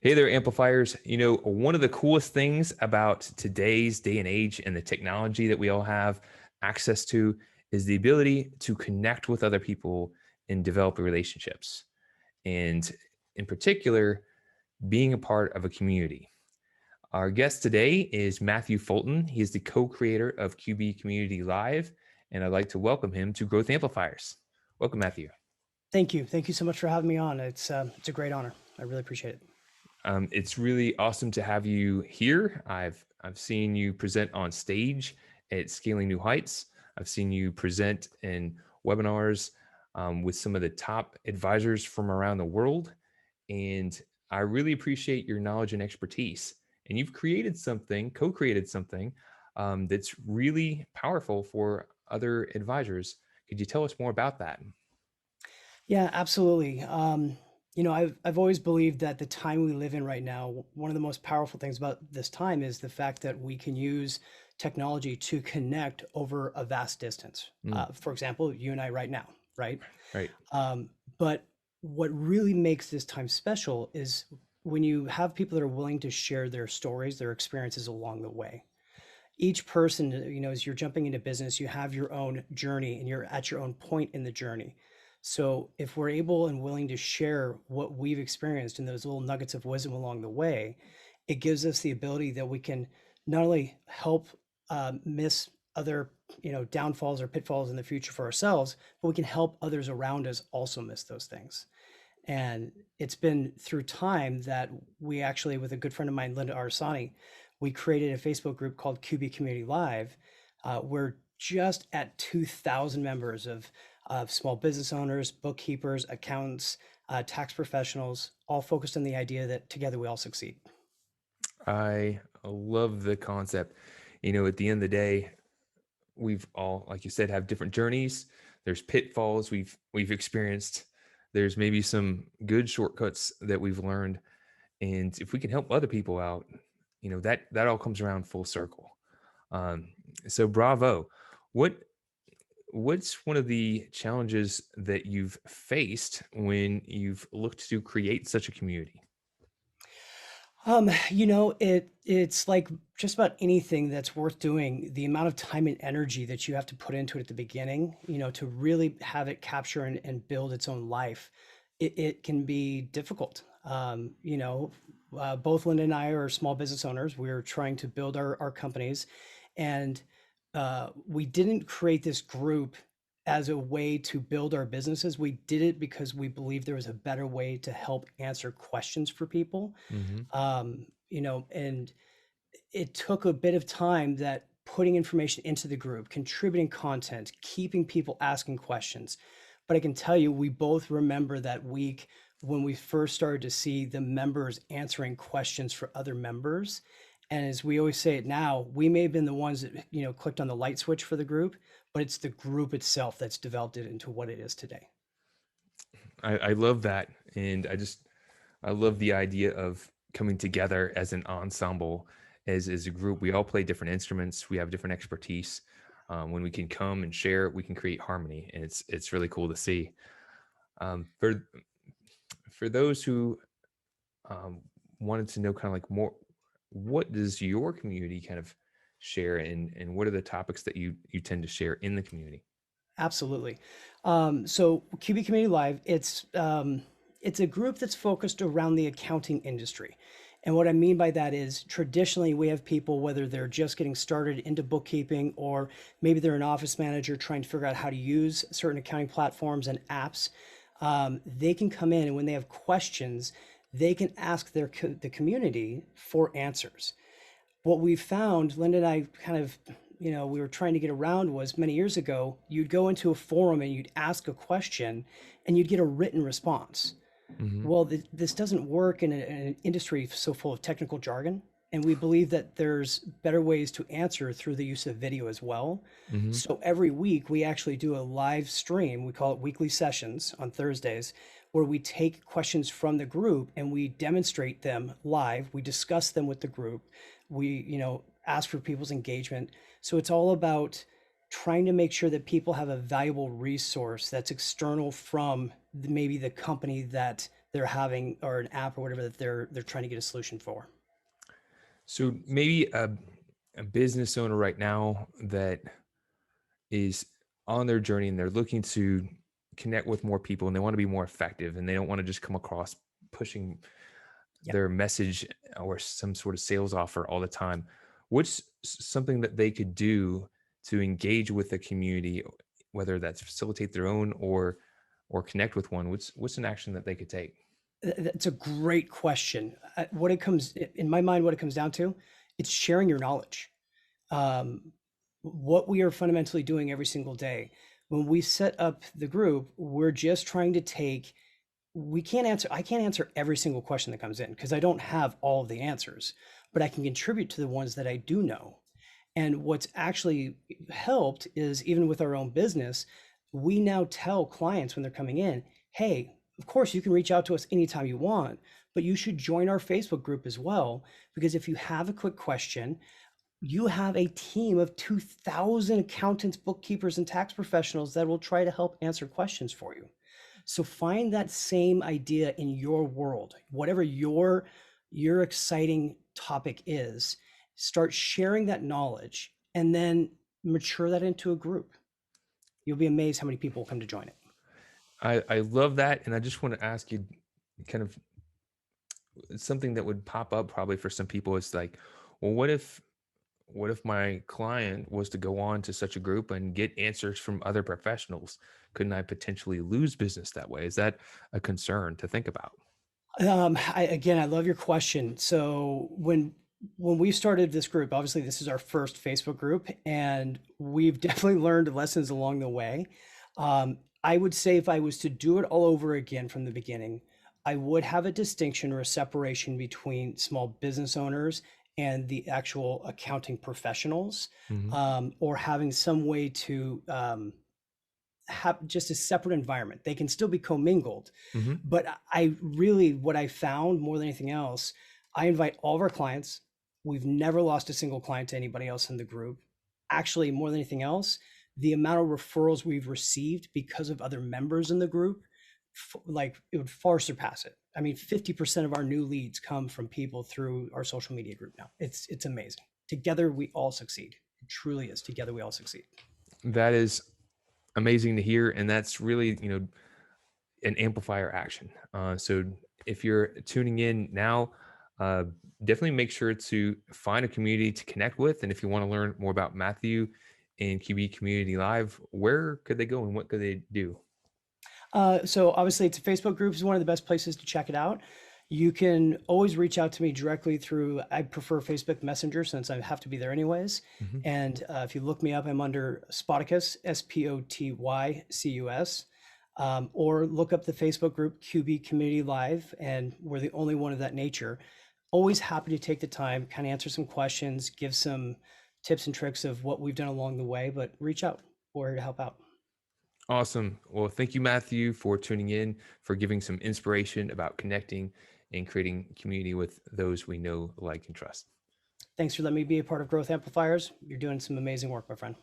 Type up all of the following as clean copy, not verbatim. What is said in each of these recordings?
Hey there, Amplifiers. One of the coolest things about today's day and age and the technology that we all have access to is the ability to connect with other people and develop relationships. And in particular, being a part of a community. Our guest today is Matthew Fulton. He is the co-creator of QB Community Live, and I'd like to welcome him to Growth Amplifiers. Welcome, Matthew. Thank you. Thank you so much for having me on. It's a great honor. I really appreciate it. It's really awesome to have you here. I've seen you present on stage at Scaling New Heights. I've seen you present in webinars with some of the top advisors from around the world. And I really appreciate your knowledge and expertise. And you've created something, co-created something that's really powerful for other advisors. Could you tell us more about that? Yeah, absolutely. I've always believed that the time we live in right now, one of the most powerful things about this time is the fact that we can use technology to connect over a vast distance. For example, you and I right now, right? Right. But what really makes this time special is when you have people that are willing to share their stories, their experiences along the way. Each person, as you're jumping into business, you have your own journey and you're at your own point in the journey. So if we're able and willing to share what we've experienced and those little nuggets of wisdom along the way, it gives us the ability that we can not only help miss other downfalls or pitfalls in the future for ourselves, but we can help others around us also miss those things. And it's been through time that we actually, with a good friend of mine, Linda Arsani, we created a Facebook group called QB Community Live. We're just at 2,000 members of small business owners, bookkeepers, accountants, tax professionals, all focused on the idea that together we all succeed. I love the concept. At the end of the day, we've all, like you said, have different journeys. There's pitfalls we've experienced. There's maybe some good shortcuts that we've learned. And if we can help other people out, that all comes around full circle. So bravo. What's one of the challenges that you've faced when you've looked to create such a community? It's like just about anything that's worth doing, the amount of time and energy that you have to put into it at the beginning, to really have it capture and build its own life, it can be difficult. Both Linda and I are small business owners. We're trying to build our companies, and we didn't create this group as a way to build our businesses. We did it because we believed there was a better way to help answer questions for people. And it took a bit of time that putting information into the group, contributing content, keeping people asking questions. But I can tell you, we both remember that week when we first started to see the members answering questions for other members. And as we always say it now, we may have been the ones that, clicked on the light switch for the group, but it's the group itself that's developed it into what it is today. I love that. And I love the idea of coming together as an ensemble, as a group. We all play different instruments. We have different expertise. When we can come and share, we can create harmony. And it's really cool to see. For those who wanted to know kind of like more, what does your community kind of share, and what are the topics that you tend to share in the community? Absolutely. So QB Community Live, it's a group that's focused around the accounting industry. And what I mean by that is traditionally we have people, whether they're just getting started into bookkeeping or maybe they're an office manager trying to figure out how to use certain accounting platforms and apps, they can come in, and when they have questions, they can ask the community for answers. What we found, Linda and I kind of, we were trying to get around was many years ago, you'd go into a forum and you'd ask a question and you'd get a written response. Well, this doesn't work in an industry so full of technical jargon. And we believe that there's better ways to answer through the use of video as well. So every week we actually do a live stream. We call it weekly sessions on Thursdays, where we take questions from the group and we demonstrate them live. We discuss them with the group. We, ask for people's engagement. So it's all about trying to make sure that people have a valuable resource that's external from maybe the company that they're having, or an app or whatever that they're trying to get a solution for. So maybe a business owner right now that is on their journey and they're looking to connect with more people and they want to be more effective and they don't want to just come across pushing Yeah. their message or some sort of sales offer all the time. What's something that they could do to engage with the community, whether that's facilitate their own or connect with one? What's an action that they could take? That's a great question. What it comes in my mind, what it comes down to, it's sharing your knowledge. Um, what we are fundamentally doing every single day when we set up the group, we're just trying to take. I can't answer every single question that comes in because I don't have all of the answers, but I can contribute to the ones that I do know. And what's actually helped is, even with our own business, we now tell clients when they're coming in, hey, of course you can reach out to us anytime you want, but you should join our Facebook group as well, because if you have a quick question, you have a team of 2,000 accountants, bookkeepers, and tax professionals that will try to help answer questions for you. So find that same idea in your world, whatever your exciting topic is. Start sharing that knowledge and then mature that into a group. You'll be amazed how many people will come to join it. I love that. And I just want to ask you kind of something that would pop up probably for some people is like, well, what if my client was to go on to such a group and get answers from other professionals? Couldn't I potentially lose business that way? Is that a concern to think about? I love your question. So when we started this group, obviously this is our first Facebook group, and we've definitely learned lessons along the way. I would say if I was to do it all over again from the beginning, I would have a distinction or a separation between small business owners and the actual accounting professionals, Hmm. or having some way to have just a separate environment. They can still be commingled, Hmm. but I really, what I found more than anything else, I invite all of our clients. We've never lost a single client to anybody else in the group. Actually, more than anything else, the amount of referrals we've received because of other members in the group, like, it would far surpass it. I mean, 50% of our new leads come from people through our social media group now. It's amazing. Together we all succeed. It truly is. Together we all succeed. That is amazing to hear. And that's really, an amplifier action. So if you're tuning in now, uh, definitely make sure to find a community to connect with. And if you want to learn more about Matthew and QB Community Live, where could they go and what could they do? So obviously, it's a Facebook group is one of the best places to check it out. You can always reach out to me directly through, I prefer Facebook Messenger since I have to be there anyways. Hmm. And if you look me up, I'm under Spoticus, Spotycus, or look up the Facebook group QB Community Live, and we're the only one of that nature. Always happy to take the time, kind of answer some questions, give some tips and tricks of what we've done along the way, but reach out. We're here to help out. Awesome. Well, thank you, Matthew, for tuning in, for giving some inspiration about connecting and creating community with those we know, like, and trust. Thanks for letting me be a part of Growth Amplifiers. You're doing some amazing work, my friend.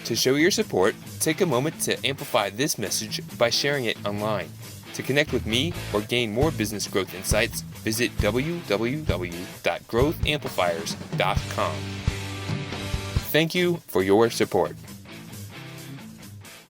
To show your support, take a moment to amplify this message by sharing it online. To connect with me or gain more business growth insights, visit www.growthamplifiers.com. Thank you for your support.